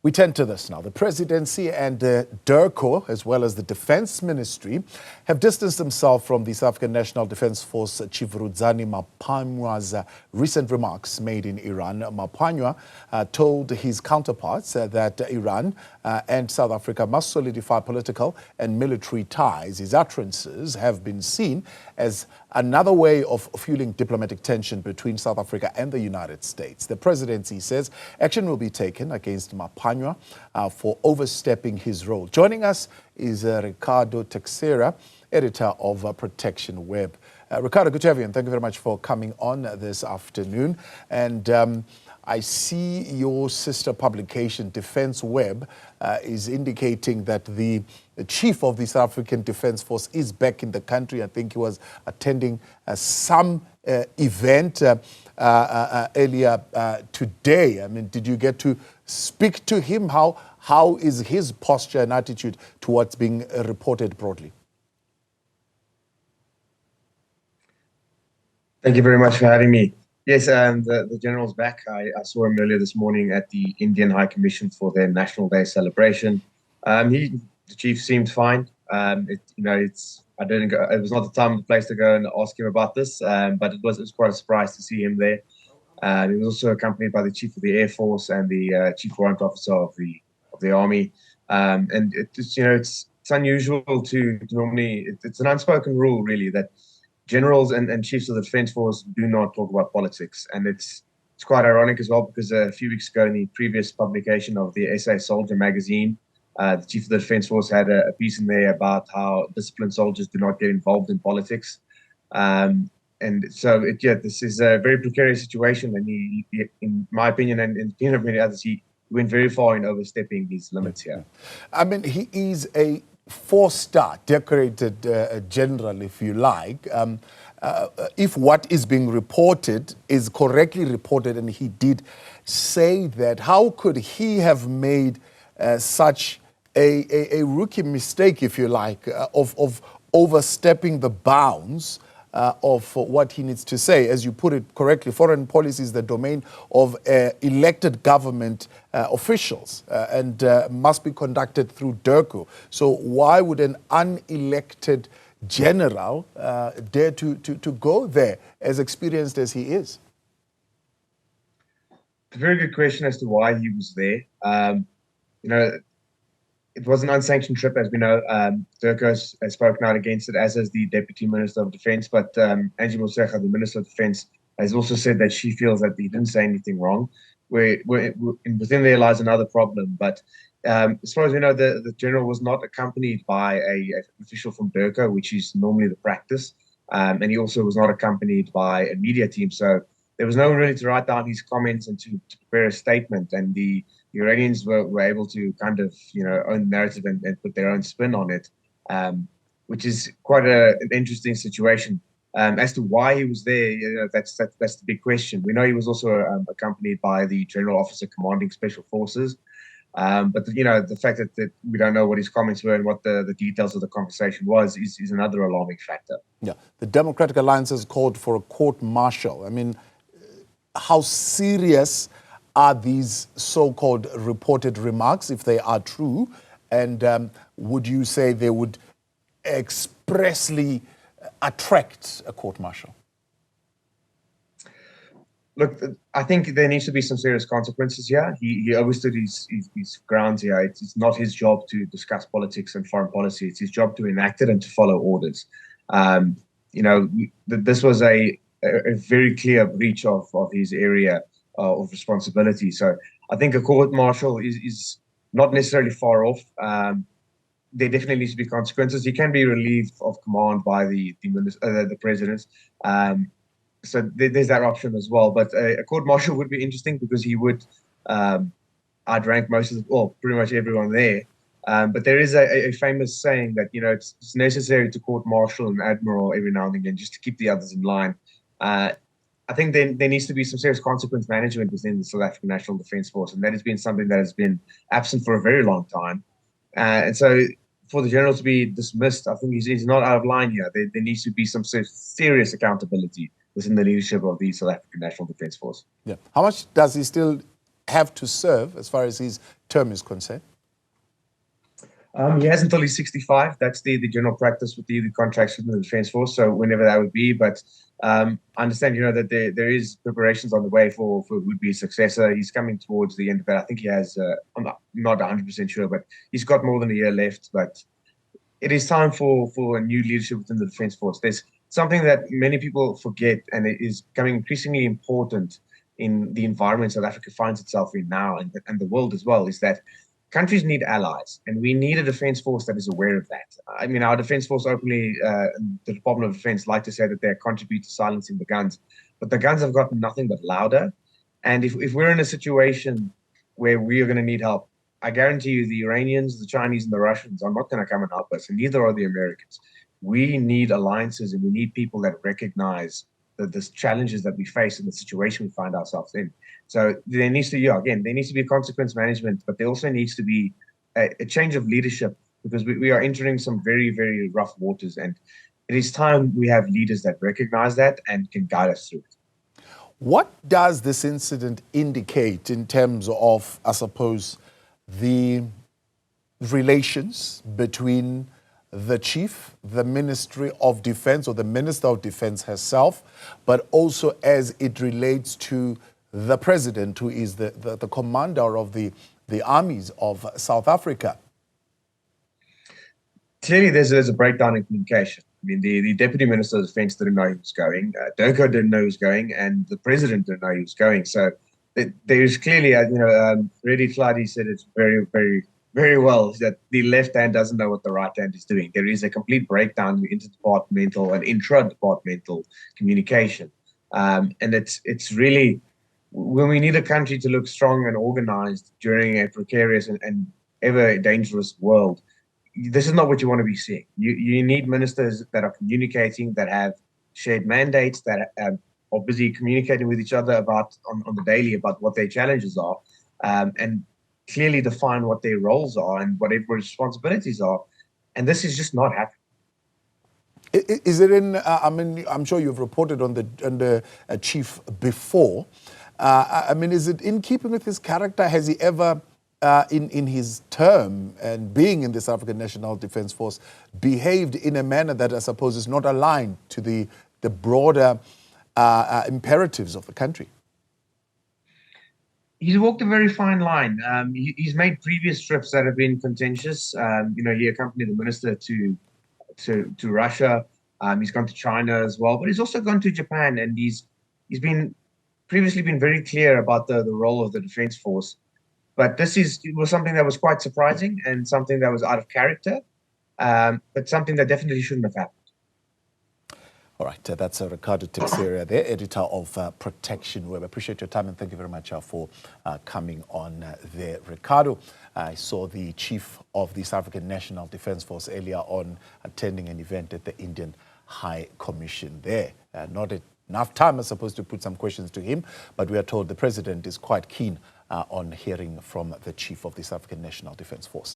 We turn to this now. The Presidency and DIRCO, as well as the Defense Ministry, have distanced themselves from the South African National Defense Force Chief Rudzani Maphwanya's recent remarks made in Iran. Maphwanya told his counterparts that Iran and South Africa must solidify political and military ties. His utterances have been seen as another way of fueling diplomatic tension between South Africa and the United States. The Presidency says action will be taken against Maphwanya for overstepping his role. Joining us is Ricardo Teixeira, editor of Protectionweb. Ricardo, good to have you, and thank you very much for coming on this afternoon. And I see your sister publication, Protectionweb, is indicating that the chief of the South African Defence Force is back in the country. I think he was attending some event earlier today. I mean, did you get to speak to him? How is his posture and attitude to what's being reported broadly? Thank you very much for having me. Yes, the general's back. I saw him earlier this morning at the Indian High Commission for their National Day celebration. The chief seemed fine. I didn't go. It was not the time and the place to go and ask him about this, but it was quite a surprise to see him there. He was also accompanied by the chief of the Air Force and the chief warrant officer of the Army. And it's unusual to normally. It's an unspoken rule, really, that generals and chiefs of the Defence Force do not talk about politics. And it's quite ironic as well, because a few weeks ago in the previous publication of the SA Soldier magazine, the chief of the Defence Force had a piece in there about how disciplined soldiers do not get involved in politics. And so, this is a very precarious situation. And he in my opinion, and in the opinion of many others, he went very far in overstepping his limits here. I mean, he is a four-star decorated general, if you like. If what is being reported is correctly reported, and he did say that, how could he have made such a rookie mistake, if you like, of overstepping the bounds of what he needs to say? As you put it correctly, foreign policy is the domain of elected government officials and must be conducted through DIRCO. So why would an unelected general dare to go there, as experienced as he is? It's a very good question as to why he was there. It was an unsanctioned trip, as we know. DIRCO has spoken out against it, as has the Deputy Minister of Defence. But Angie Motshekga, the Minister of Defence, has also said that she feels that he didn't say anything wrong. Within there lies another problem. But as far as we know, the general was not accompanied by an official from DIRCO, which is normally the practice. And he also was not accompanied by a media team. So there was no one really to write down his comments and to prepare a statement. And the Iranians were able to kind of, own the narrative and put their own spin on it, which is quite an interesting situation. As to why he was there, that's the big question. We know he was also accompanied by the General Officer Commanding Special Forces. But the fact that we don't know what his comments were and what the details of the conversation was is another alarming factor. Yeah, the Democratic Alliance has called for a court martial. I mean, how serious are these so-called reported remarks, if they are true? And would you say they would expressly attract a court martial? Look, I think there needs to be some serious consequences here. He overstood his grounds here. It's not his job to discuss politics and foreign policy. It's his job to enact it and to follow orders. This was a very clear breach of his area of responsibility. So I think a court martial is not necessarily far off. There definitely needs to be consequences. He can be relieved of command by the president. So there's that option as well. But a court martial would be interesting, because he would outrank pretty much everyone there. But there is a famous saying that it's necessary to court martial an admiral every now and again, just to keep the others in line. I think there needs to be some serious consequence management within the South African National Defence Force, and that has been something that has been absent for a very long time. And so for the general to be dismissed, I think he's not out of line here. There needs to be some serious accountability within the leadership of the South African National Defence Force. Yeah. How much does he still have to serve as far as his term is concerned? He has until he's 65. That's the general practice with the contracts within the Defence Force. So whenever that would be, but I understand, that there is preparations on the way for would be a successor. He's coming towards the end of it. I think he has. I'm not 100% sure, but he's got more than a year left. But it is time for a new leadership within the Defence Force. There's something that many people forget, and it is becoming increasingly important in the environment South Africa finds itself in now, and the world as well, is that countries need allies, and we need a defense force that is aware of that. I mean, our defense force openly, the Department of Defense, like to say that they contribute to silencing the guns, but the guns have gotten nothing but louder. And if we're in a situation where we are going to need help, I guarantee you the Iranians, the Chinese, and the Russians are not going to come and help us, and neither are the Americans. We need alliances, and we need people that recognize the challenges that we face and the situation we find ourselves in. So there needs to, there needs to be consequence management, but there also needs to be a change of leadership, because we are entering some very, very rough waters, and it is time we have leaders that recognize that and can guide us through it. What does this incident indicate in terms of, I suppose, the relations between the chief, the Ministry of Defense, or the Minister of Defense herself, but also as it relates to the president, who is the commander of the armies of South Africa? Clearly, there's a breakdown in communication. I mean, the Deputy Minister of Defense didn't know he was going, Durko didn't know he was going, and the President didn't know he was going. So there's clearly, Reddy Tladi said it's very, very, very well, that the left hand doesn't know what the right hand is doing. There is a complete breakdown in interdepartmental and intra-departmental communication. And it's really, when we need a country to look strong and organized during a precarious and ever dangerous world, this is not what you want to be seeing. You need ministers that are communicating, that have shared mandates, that are busy communicating with each other about on the daily about what their challenges are, and clearly define what their roles are and whatever responsibilities are. And this is just not happening. Is it in, I mean, I'm sure you've reported on the chief before. I mean, is it in keeping with his character? Has he ever, in his term and being in the South African National Defence Force, behaved in a manner that I suppose is not aligned to the broader imperatives of the country? He's walked a very fine line. He's made previous trips that have been contentious. He accompanied the minister to Russia. He's gone to China as well, but he's also gone to Japan, and he's previously been very clear about the role of the defense force. But it was something that was quite surprising and something that was out of character, but something that definitely shouldn't have happened. All right, that's Ricardo Teixeira there, editor of Protectionweb. I appreciate your time, and thank you very much for coming on there. Ricardo, I saw the chief of the South African National Defence Force earlier on attending an event at the Indian High Commission there. Not enough time, I suppose, to put some questions to him, but we are told the president is quite keen on hearing from the chief of the South African National Defence Force.